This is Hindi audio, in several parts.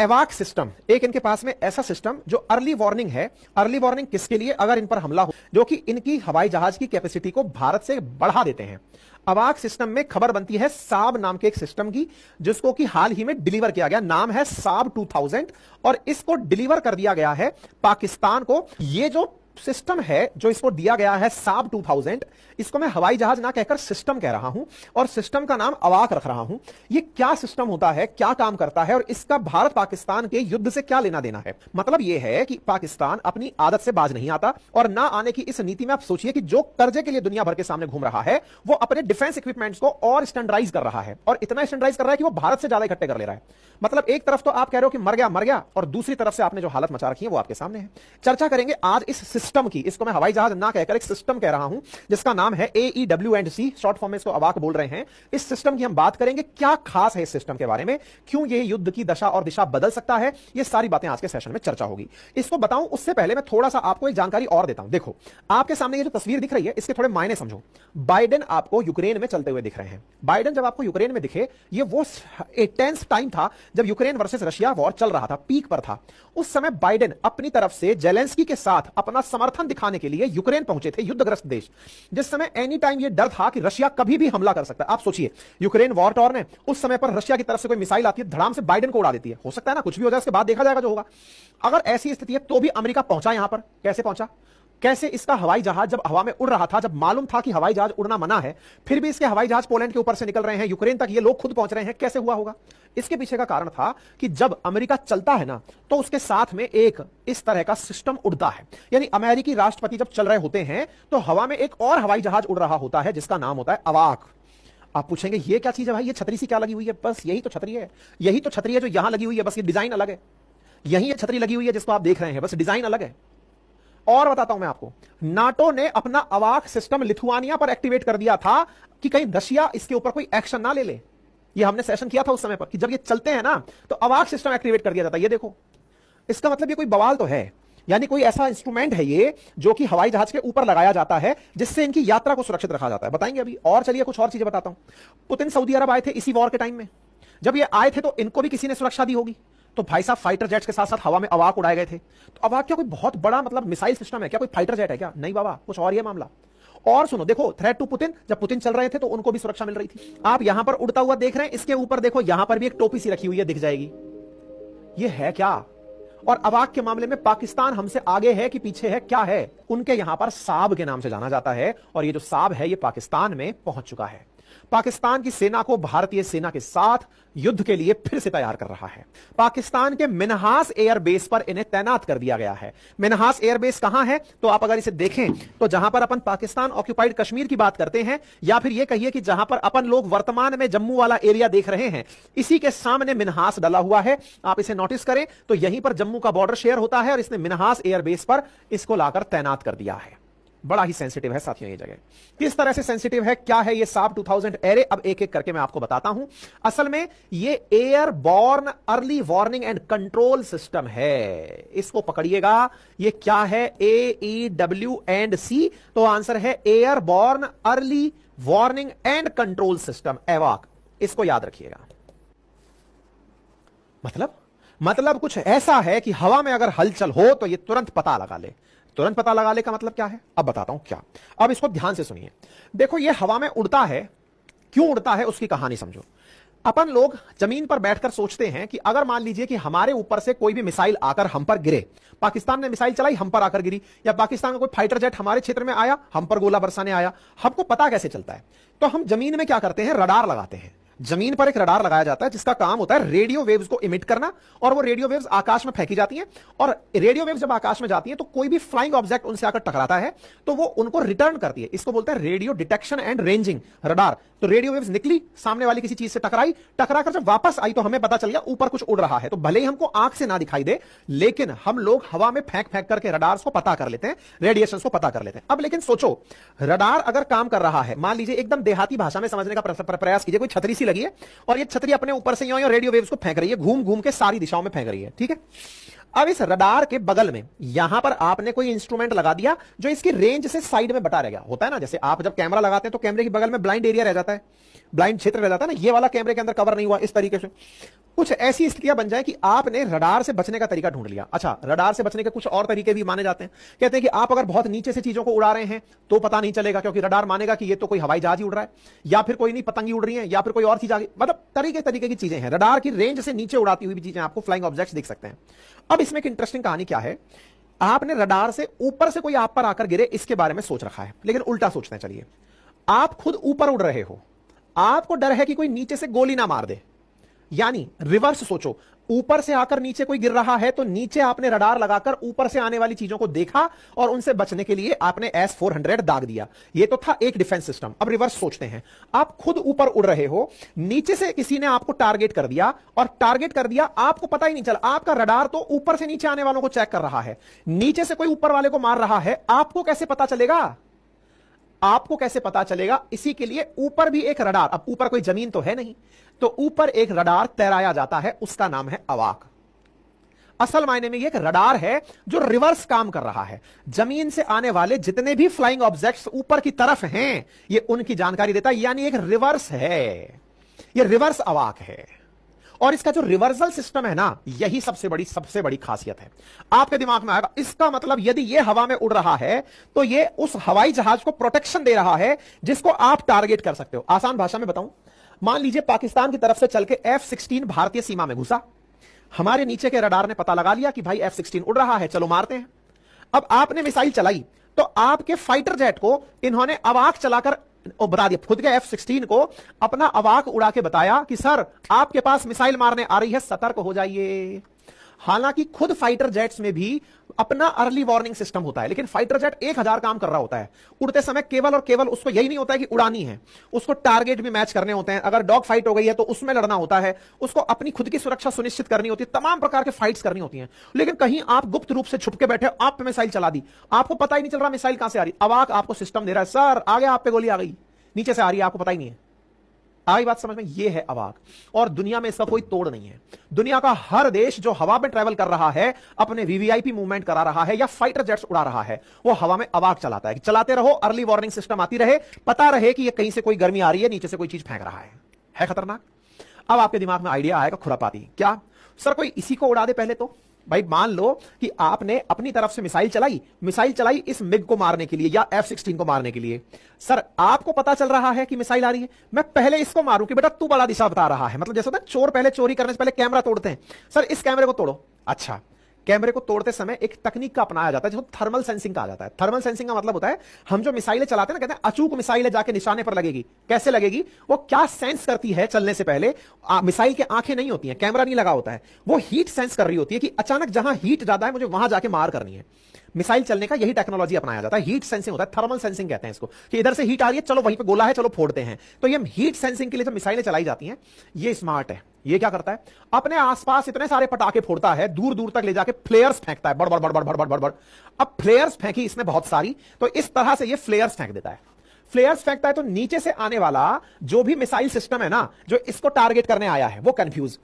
एवाक सिस्टम, एक इनके पास में ऐसा सिस्टम जो अर्ली वार्निंग है। अर्ली वार्निंग किसके लिए? अगर इन पर हमला हो, जो कि इनकी हवाई जहाज की कैपेसिटी को भारत से बढ़ा देते हैं। अवाक सिस्टम में खबर बनती है साब नाम के एक सिस्टम की, जिसको कि हाल ही में डिलीवर किया गया, नाम है साब 2000, और इसको डिलीवर कर दिया गया है पाकिस्तान को। ये जो सिस्टम है जो इसको दिया गया है साब 2000, इसको मैं हवाई जहाज ना कहकर सिस्टम कह रहा हूं, और सिस्टम का नाम अवाक रख रहा हूं। ये क्या सिस्टम होता है, क्या काम करता है, और इसका भारत पाकिस्तान के युद्ध से क्या लेना देना है? मतलब यह है कि पाकिस्तान अपनी आदत से बाज नहीं आता, और ना आने की इस नीति में आप सोचिए कि जो कर्जे के लिए दुनिया भर के सामने घूम रहा है, वो अपने डिफेंस इक्विपमेंट्स को और स्टैंडर्डाइज कर रहा है, और इतना स्टैंडर्डाइज कर रहा है कि वो भारत से ज्यादा इकट्ठे कर ले रहा है। मतलब एक तरफ तो आप कह रहे हो कि मर गया, और दूसरी तरफ से आपने जो हालत मचा रखी है वो आपके सामने है। चर्चा करेंगे आज इस सिस्टम की। इसको मैं हवाई जहाज ना कहकर एक सिस्टम कह रहा हूं, जिसका नाम है AEW&C, शॉर्ट फॉर्म में इसको अवाक बोल रहे हैं। इस सिस्टम की हम बात करेंगे, क्या खास है इस सिस्टम के बारे में, क्यों ये युद्ध की दशा और दिशा बदल सकता है, ये सारी बातें आज के सेशन में चर्चा होगी। इसको बताऊं उससे पहले मैं थोड़ा सा आपको एक जानकारी और देता हूं। देखो, आपके सामने ये जो तस्वीर दिख रही है, इसके थोड़े मायने समझो। बाइडेन आपको यूक्रेन में चलते हुए दिख रहे हैं। बाइडेन जब आपको यूक्रेन में दिखे, ये वो टेंस टाइम था जब यूक्रेन वर्सेस रशिया वॉर चल रहा था, पीक पर था। उस समय बाइडेन अपनी तरफ से जेलेंस्की के साथ अपना समर्थन दिखाने के लिए यूक्रेन पहुंचे थे, युद्धग्रस्त देश, जिस समय एनी टाइम ये डर था कि रशिया कभी भी हमला कर सकता है। आप सोचिए, यूक्रेन वॉर टॉर्न है, उस समय पर रशिया की तरफ से कोई मिसाइल आती है, धड़ाम से बाइडेन को उड़ा देती है। हो सकता है ना, कुछ भी हो जाए, उसके बाद देखा जाएगा जो होगा। अगर ऐसी स्थिति है तो भी अमेरिका पहुंचा यहां पर। कैसे पहुंचा? कैसे इसका हवाई जहाज जब हवा में उड़ रहा था, जब मालूम था कि हवाई जहाज उड़ना मना है, फिर भी इसके हवाई जहाज पोलैंड के ऊपर से निकल रहे हैं, यूक्रेन तक ये लोग खुद पहुंच रहे हैं, कैसे हुआ होगा? इसके पीछे का कारण था कि जब अमेरिका चलता है ना, तो उसके साथ में एक इस तरह का सिस्टम उड़ता है। यानी अमेरिकी राष्ट्रपति जब चल रहे होते हैं तो हवा में एक और हवाई जहाज उड़ रहा होता है, जिसका नाम होता है अवाक। आप पूछेंगे ये क्या चीज है भाई, ये छतरी सी क्या लगी हुई है? बस यही तो छतरी है, यही तो छतरी है जो यहां लगी हुई है, बस ये डिजाइन अलग है। यही ये छतरी लगी हुई है जिसको आप देख रहे हैं, बस डिजाइन अलग है। और बताता हूं मैं आपको, नाटो ने अपना अवाक सिस्टम लिथुआनिया पर एक्टिवेट कर दिया था कि कहीं रशिया इसके ऊपर कोई एक्शन ना ले ले। ये हमने सेशन किया था उस समय पर कि जब ये चलते हैं ना, तो अवाक सिस्टम एक्टिवेट कर दिया जाता है। ये देखो, इसका मतलब ये कोई बवाल तो है, यानी कोई ऐसा इंस्ट्रूमेंट है ये जो कि हवाई जहाज के ऊपर लगाया जाता है, जिससे इनकी यात्रा को सुरक्षित रखा जाता है। बताएंगे अभी। और चलिए कुछ और चीजें बताता हूं। पुतिन सऊदी अरब आए थे इसी वॉर के टाइम में। जब ये आए थे तो इनको भी किसी ने सुरक्षा दी होगी। तो भाई साहब, फाइटर जेट्स के साथ साथ हवा में अवाक उड़ाए गए थे। तो अवाक क्या कोई बहुत बड़ा मतलब मिसाइल सिस्टम है क्या? कोई फाइटर जेट है क्या? नहीं बाबा, कुछ और ये मामला। और सुनो, देखो, थ्रेट टू पुतिन, जब पुतिन चल रहे थे तो उनको भी सुरक्षा मिल रही थी। आप यहां पर उड़ता हुआ देख रहे हैं, इसके ऊपर देखो, यहां पर भी एक टोपी सी रखी हुई है, दिख जाएगी। ये है क्या? और अवाक के मामले में पाकिस्तान हमसे आगे है कि पीछे है, क्या है? उनके यहां पर साब के नाम से जाना जाता है, और ये जो साब है ये पाकिस्तान में पहुंच चुका है। पाकिस्तान की सेना को भारतीय सेना के साथ युद्ध के लिए फिर से तैयार कर रहा है। पाकिस्तान के मिन्हास एयरबेस पर इन्हें तैनात कर दिया गया है। मिन्हास एयरबेस कहां है? तो आप अगर इसे देखें तो जहां पर अपन पाकिस्तान ऑक्युपाइड कश्मीर की बात करते हैं, या फिर यह कहिए कि जहां पर अपन लोग वर्तमान में जम्मू वाला एरिया देख रहे हैं, इसी के सामने मिन्हास डला हुआ है। आप इसे नोटिस करें तो यहीं पर जम्मू का बॉर्डर शेयर होता है, और इसने मिन्हास एयरबेस पर इसको लाकर तैनात कर दिया है। बड़ा ही सेंसिटिव है साथियों ये जगह। किस तरह से सेंसिटिव है, क्या है ये साब 2000 एरे, अब एक एक करके मैं आपको बताता हूं। असल में ये airborne early warning and control system है। इसको पकड़िएगा, ये क्या है? AEW&C। तो आंसर है airborne early warning and control system, एवाक। इसको याद रखिएगा। मतलब कुछ ऐसा है कि हवा में अगर हलचल हो तो ये तुरंत पता लगा ले। तुरंत पता लगा ले का मतलब क्या है? अब बताता हूं क्या। अब इसको ध्यान से सुनिए। देखो, ये हवा में उड़ता है, क्यों उड़ता है उसकी कहानी समझो। अपन लोग जमीन पर बैठकर सोचते हैं कि अगर मान लीजिए कि हमारे ऊपर से कोई भी मिसाइल आकर हम पर गिरे, पाकिस्तान ने मिसाइल चलाई, हम पर आकर गिरी, या पाकिस्तान का कोई फाइटर जेट हमारे क्षेत्र में आया, हम पर गोला बरसाने आया, हमको पता कैसे चलता है? तो हम जमीन में क्या करते हैं? रडार लगाते हैं। जमीन पर एक रडार लगाया जाता है जिसका काम होता है रेडियो वेव्स को इमिट करना, और वो रेडियो वेव्स आकाश में फेंकी जाती हैं, और रेडियो वेव्स जब आकाश में जाती हैं तो कोई भी फ्लाइंग ऑब्जेक्ट उनसे आकर टकराता है तो वो उनको रिटर्न करती है। इसको बोलते हैं radio detection and ranging radar. तो रेडियो वेव्स निकली, सामने वाली किसी चीज से टकराकर जब वापस आई तो हमें पता चल गया ऊपर कुछ उड़ रहा है। तो भले ही हमको आंख से ना दिखाई दे, लेकिन हम लोग हवा में फेंक करके रडार्स को पता कर लेते हैं, रेडिएशन को पता कर लेते हैं। अब लेकिन सोचो, रडार अगर काम कर रहा है, मान लीजिए एकदम देहाती भाषा में समझने का प्रयास कीजिए, कोई छतरी सी लगी है और ये छतरी अपने ऊपर से रेडियो वेव्स को फेंक रही है, घूम घूम के सारी दिशाओं में फेंक रही है, ठीक है। अब इस रडार के बगल में यहां पर आपने कोई इंस्ट्रूमेंट लगा दिया जो इसकी रेंज से साइड में बटा रह गया। होता है ना, जैसे आप जब कैमरा लगाते हैं तो कैमरे के बगल में ब्लाइंड एरिया रह जाता है, ब्लाइंड क्षेत्र रह जाता है ना, ये वाला कैमरे के अंदर कवर नहीं हुआ। इस तरीके से कुछ ऐसी स्थितियां बन जाए कि आपने रडार से बचने का तरीका ढूंढ लिया। अच्छा, रडार से बचने के कुछ और तरीके भी माने जाते हैं। कहते हैं कि आप अगर बहुत नीचे से चीजों को उड़ा रहे हैं तो पता नहीं चलेगा, क्योंकि रडार मानेगा कि ये तो कोई हवाई जहाज ही उड़ रहा है, या फिर कोई नहीं पतंगी उड़ रही है, या फिर कोई और चीज आ गई। मतलब तरीके तरीके की चीजें हैं। रडार की रेंज से नीचे उड़ाती हुई भी चीजें आपको फ्लाइंग ऑब्जेक्ट्स दिख सकते हैं। अब इसमें एक इंटरेस्टिंग कहानी क्या है, आपने रडार से ऊपर से कोई आप पर आकर गिरे इसके बारे में सोच रखा है, लेकिन उल्टा सोचते हैं। चलिए, आप खुद ऊपर उड़ रहे हो, आपको डर है कि कोई नीचे से गोली ना मार दे, यानी रिवर्स सोचो, ऊपर से आकर नीचे कोई गिर रहा है तो नीचे आपने रडार लगाकर ऊपर से आने वाली चीजों को देखा और उनसे बचने के लिए आपने S-400 दाग दिया। यह तो था एक डिफेंस सिस्टम। अब रिवर्स सोचते हैं, आप खुद ऊपर उड़ रहे हो, नीचे से किसी ने आपको टारगेट कर दिया, और टारगेट कर दिया आपको पता ही नहीं चला। आपका रडार तो ऊपर से नीचे आने वालों को चेक कर रहा है, नीचे से कोई ऊपर वाले को मार रहा है, आपको कैसे पता चलेगा? आपको कैसे पता चलेगा? इसी के लिए ऊपर भी एक रडार, अब ऊपर कोई जमीन तो है नहीं, तो ऊपर एक रडार तैराया जाता है, उसका नाम है अवाक। असल मायने में ये एक रडार है जो रिवर्स काम कर रहा है। जमीन से आने वाले जितने भी फ्लाइंग ऑब्जेक्ट्स ऊपर की तरफ हैं, ये उनकी जानकारी देता है, यानी एक रिवर्स है, ये रिवर्स अवाक है। और इसका जो रिवर्सल सिस्टम है ना, यही सबसे बड़ी खासियत है। आपके दिमाग में आएगा, इसका मतलब यदि ये हवा में उड़ रहा है तो ये उस हवाई जहाज को प्रोटेक्शन दे रहा है जिसको आप टारगेट कर सकते हो। आसान भाषा में बताऊं, मान लीजिए पाकिस्तान की तरफ से चल के F-16 भारतीय सीमा में घुसा, हमारे नीचे के रडार ने पता लगा लिया कि भाई F-16 उड़ रहा है, चलो मारते हैं। अब आपने मिसाइल चलाई तो आपके फाइटर जेट को इन्होंने अवाक चलाकर बता दिया, खुद के F-16 को अपना अवाक उड़ा के बताया कि सर आपके पास मिसाइल मारने आ रही है, सतर्क हो जाइए। हालांकि खुद फाइटर जेट्स में भी अपना अर्ली वार्निंग सिस्टम होता है, लेकिन फाइटर जेट 1000 काम कर रहा होता है उड़ते समय। केवल और केवल उसको यही नहीं होता है कि उड़ानी है, उसको टारगेट भी मैच करने होते हैं। अगर डॉग फाइट हो गई है तो उसमें लड़ना होता है, उसको अपनी खुद की सुरक्षा सुनिश्चित करनी होती है, तमाम प्रकार के फाइट्स करनी होती हैं। लेकिन कहीं आप गुप्त रूप से छुप के बैठे, आप पे मिसाइल चला दी, आपको पता ही नहीं चल रहा मिसाइल कहां से आ रही। अवाक आपको सिस्टम दे रहा है, सर आगे आप पे गोली आ गई, नीचे से आ रही है, आपको पता ही नहीं है। आई बात समझ में? ये है अवाक। और दुनिया में इसका कोई तोड़ नहीं है। दुनिया का हर देश जो हवा में ट्रैवल कर रहा है, अपने वीवीआईपी मूवमेंट करा रहा है या फाइटर जेट्स उड़ा रहा है, वो हवा में अवाक चलाता है। चलाते रहो, अर्ली वार्निंग सिस्टम आती रहे, पता रहे कि ये कहीं से कोई गर्मी आ रही है, नीचे से कोई चीज फेंक रहा है खतरनाक। अब आपके दिमाग में आइडिया आएगा खुरापाती, क्या सर कोई इसी को उड़ा दे पहले तो। भाई मान लो कि आपने अपनी तरफ से मिसाइल चलाई इस मिग को मारने के लिए या F-16 को मारने के लिए। सर आपको पता चल रहा है कि मिसाइल आ रही है, मैं पहले इसको मारूं कि बेटा तू बड़ा दिशा बता रहा है। मतलब जैसे होता है चोर पहले चोरी करने से पहले कैमरा तोड़ते हैं, सर इस कैमरे को तोड़ो। अच्छा, कैमरे को तोड़ते समय एक तकनीक का अपनाया जाता है जो थर्मल सेंसिंग कहा जाता है। थर्मल सेंसिंग का मतलब होता है, हम जो मिसाइलें चलाते हैं ना, कहते हैं अचूक मिसाइल जाके निशाने पर लगेगी। कैसे लगेगी? वो क्या सेंस करती है चलने से पहले, मिसाइल की आंखें नहीं होती हैं, कैमरा नहीं लगा होता है, वो हीट सेंस कर रही होती है कि अचानक जहां हीट ज्यादा है मुझे वहां जाके मार करनी है। मिसाइल चलने का यही टेक्नोलॉजी अपनाया जाता है, हीट सेंसिंग होता है, थर्मल सेंसिंग कहते हैं इसको, कि इधर से हीट आ रही है, चलो वहीं पे गोला है, चलो फोड़ते हैं। तो ये हीट सेंसिंग के लिए जो मिसाइलें चलाई जाती हैं, ये स्मार्ट है। ये क्या करता है, अपने आसपास इतने सारे पटाखे फोड़ता है, दूर दूर तक ले जाके फ्लेयर्स फेंकता है, बड़ बड़ बड़ बड़ बड़ बड़ बड़। अब फ्लेयर्स फेंकी इसने बहुत सारी, तो इस तरह से ये फ्लेयर्स फेंक देता है। फ्लेयर्स फेंकता है तो नीचे से आने वाला जो भी मिसाइल सिस्टम है ना, जो इसको टारगेट करने आया है, वो कंफ्यूज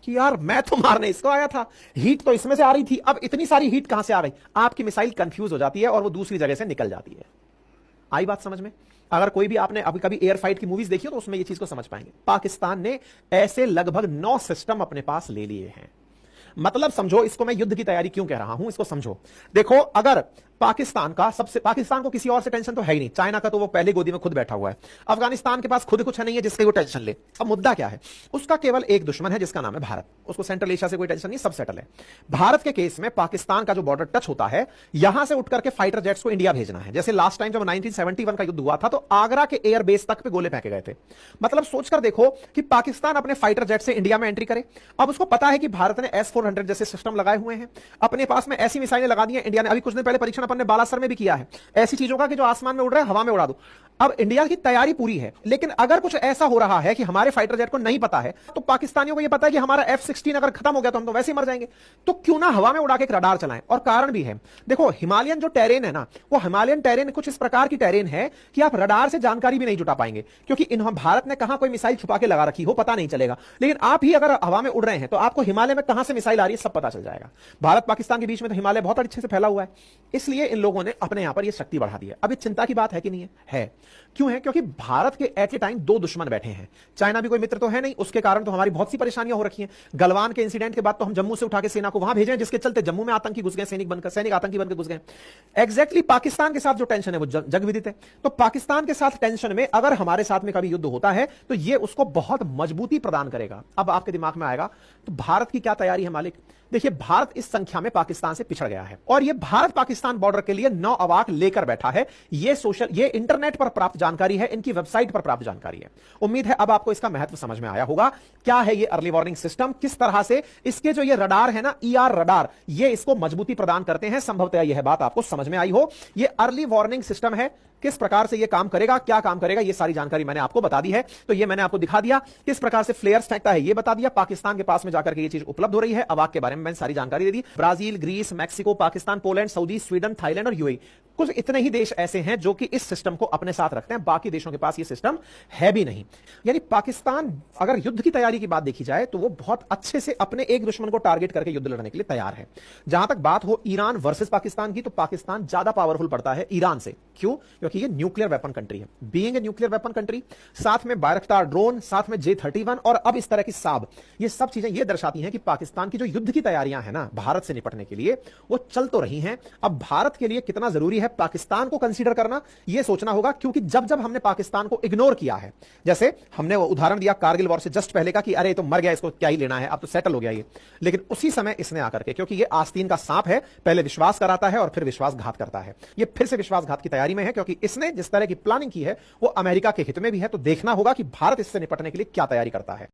कि यार मैं तो मारने इसको आया था, हीट तो इसमें से आ रही थी, अब इतनी सारी हीट कहां से आ गई। आपकी मिसाइल कंफ्यूज हो जाती है और वो दूसरी जगह से निकल जाती है। आई बात समझ में? अगर कोई भी आपने अभी कभी एयर फाइट की मूवीज देखी हो तो उसमें ये चीज को समझ पाएंगे। पाकिस्तान ने ऐसे लगभग 9 सिस्टम अपने पास ले लिए हैं। मतलब समझो, इसको मैं युद्ध की तैयारी क्यों कह रहा हूं, इसको समझो। देखो, अगर पाकिस्तान को किसी और से टेंशन तो है ही नहीं, चाइना का तो वो पहले गोदी में खुद बैठा हुआ है, अफगानिस्तान के पास खुद कुछ नहीं है जिसकी वो टेंशन ले। अब मुद्दा क्या है, उसका केवल एक दुश्मन है जिसका नाम है भारत। उसको सेंट्रल एशिया से कोई टेंशन नहीं, सब सेटल है। भारत के केस में पाकिस्तान का जो बॉर्डर टच होता है, यहां से उठ करके फाइटर जेट्स को इंडिया भेजना है। जैसे लास्ट टाइम जब 1971 का युद्ध हुआ था तो आगरा के एयर बेस तक पे गोले फेंके गए थे। मतलब सोचकर देखो कि पाकिस्तान अपने फाइटर जेट से इंडिया में एंट्री करे। अब उसको पता है कि भारत ने S-400 जैसे सिस्टम लगाए हुए हैं, अपने पास में ऐसी मिसाइलें लगा दी हैं इंडिया ने। अभी कुछ दिन पहले परीक्षण अपन ने बालासर में भी किया है, ऐसी चीजों का कि जो आसमान में उड़ रहा है हवा में उड़ा दो। अब इंडिया की तैयारी पूरी है, लेकिन अगर कुछ ऐसा हो रहा है कि हमारे फाइटर जेट को नहीं पता है, तो पाकिस्तानियों को यह पता है कि हमारा F-16 अगर खत्म हो गया तो हम तो वैसे ही मर जाएंगे, तो क्यों ना हवा में उड़ा के एक रडार चलाएं। और कारण भी है, देखो हिमालयन जो टेरेन है ना, वो हिमालयन टेरेन कुछ इस प्रकार की टेरेन है कि आप रडार से जानकारी भी नहीं जुटा पाएंगे, क्योंकि भारत ने कहां कोई मिसाइल छुपा के लगा रखी हो पता नहीं चलेगा। लेकिन आप ही अगर हवा में उड़ रहे हैं तो आपको हिमालय में कहां से मिसाइल मिसाइल आ रही है सब पता चल जाएगा। भारत पाकिस्तान के बीच में तो हिमालय बहुत अच्छे से फैला हुआ है, इसलिए इन लोगों ने अपने यहां पर यह शक्ति बढ़ा दी है। अब चिंता की बात है कि नहीं है? है। क्यों है? क्योंकि भारत के एट ए टाइम दो दुश्मन बैठे हैं। चाइना भी कोई मित्र तो है नहीं, उसके कारण तो हमारी बहुत सी परेशानियां हो रखी हैं। गलवान के इंसिडेंट के बाद तो हम जम्मू से उठा के सेना को वहां भेजे, जिसके चलते जम्मू में आतंकी घुस गए, सैनिक आतंकी बनकर घुस गए। एग्जैक्टली पाकिस्तान के साथ जो टेंशन है वो जग विदित है। तो पाकिस्तान के साथ टेंशन में अगर हमारे साथ में कभी युद्ध होता है तो ये उसको बहुत मजबूती प्रदान करेगा। अब आपके दिमाग में आएगा तो भारत की क्या तैयारी है मालिक? देखिए, भारत इस संख्या में पाकिस्तान से पिछड़ गया है और ये भारत पाकिस्तान बॉर्डर के लिए 9 अवाक लेकर बैठा है। ये इंटरनेट पर प्राप्त जानकारी है, इनकी वेबसाइट पर प्राप्त जानकारी है। उम्मीद है अब आपको इसका महत्व समझ में आया होगा। क्या है ये अर्ली वार्निंग सिस्टम, किस तरह से इसके जो ये रडार है ना, ईआर रडार, ये इसको मजबूती प्रदान करते हैं। संभवतः यह बात आपको समझ में आई हो। ये अर्ली वार्निंग सिस्टम है, किस प्रकार से ये काम करेगा, क्या काम करेगा, ये सारी जानकारी मैंने आपको बता दी है। तो ये मैंने आपको दिखा दिया किस प्रकार से फ्लेयर्स फेंकता है, ये बता दिया। पाकिस्तान के पास में जाकर के ये चीज उपलब्ध हो रही है। अवाक के बारे में मैंने सारी जानकारी दे दी। Brazil, Greece, Mexico, Pakistan, Poland, Saudi, Sweden, Thailand और यूएई, कुछ इतने ही देश ऐसे हैं जो कि इस सिस्टम को अपने साथ रखते हैं। बाकी देशों के पास ये सिस्टम है भी नहीं। यानी पाकिस्तान अगर युद्ध की तैयारी की बात देखी जाए तो वो बहुत अच्छे से अपने एक दुश्मन को टारगेट करके युद्ध लड़ने के लिए तैयार है। जहां तक बात हो ईरान वर्सेस पाकिस्तान की, तो पाकिस्तान ज्यादा पावरफुल पड़ता है ईरान से। क्यों? क्योंकि ये न्यूक्लियर वेपन कंट्री है। Being a nuclear weapon country, साथ में बायरख्तार ड्रोन, साथ में J-31 और अब इस तरह की साब, ये सब चीजें ये दर्शाती हैं कि पाकिस्तान की जो युद्ध की तैयारियां हैं ना भारत से निपटने के लिए, वो चल तो रही हैं। अब भारत के लिए कितना जरूरी है पाकिस्तान को कंसीडर करना, यह सोचना होगा। क्योंकि जब जब हमने पाकिस्तान को इग्नोर किया है, जैसे हमने वो उदाहरण दिया कारगिल वॉर से जस्ट पहले का कि अरे तो मर गया, इसको क्या ही लेना है, अब तो सेटल हो गया ये। लेकिन उसी समय इसने आकर के, क्योंकि ये आस्तीन का सांप है, पहले विश्वास कराता है और फिर विश्वासघात करता है। ये फिर से विश्वासघात की तैयारी में है, क्योंकि इसने जिस तरह की प्लानिंग की है वो अमेरिका के हित में भी है। तो देखना होगा कि भारत इससे निपटने के लिए क्या तैयारी करता है।